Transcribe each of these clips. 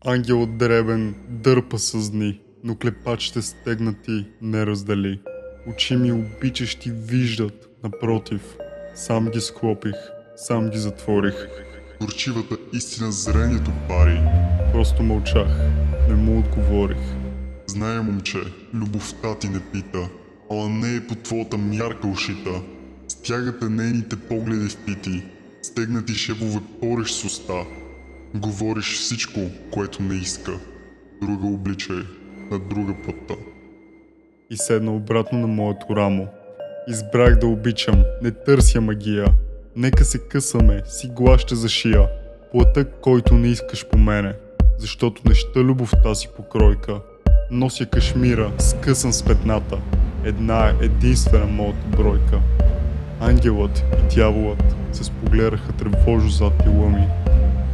Ангелът дребен дърпа с дни, но клепачите стегнати не раздели. Очи ми обичащи виждат, напротив, сам ги склопих, сам ги затворих. Горчивата истина зрението пари. Просто мълчах, не му отговорих. Знае, момче, любовта ти не пита, ала не е по твоята мярка ушита. Стягате нейните погледи впити, стегнати шепове пореш с уста. Говориш всичко, което не иска. Друга обличай, на друга пътта. И седна обратно на моето рамо. Избрах да обичам, не търся магия. Нека се късаме, си глаще за шия. Плата, който не искаш по мене, защото не ща любовта си покройка. Нося кашмира, скъсан с петната. Една е единствена моята бройка. Ангелът и дяволът се спогледаха тревожно зад тила ми.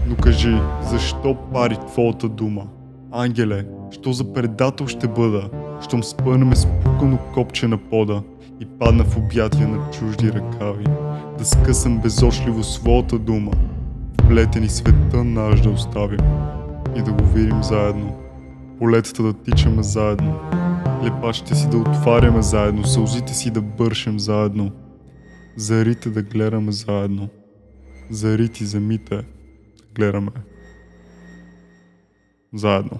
Но кажи, защо пари твоята дума? Ангеле, що за предател ще бъда, щом спънеме спукано копче на пода и падна в обятия на чужди ръкави, да скъсам безочливо своята дума, вплетени света наш да оставим и да го видим заедно, полетата да тичаме заедно, лепачите си да отваряме заедно, сълзите си да бършем заедно, зарите да гледаме заедно, зарити земите да гледаме заедно.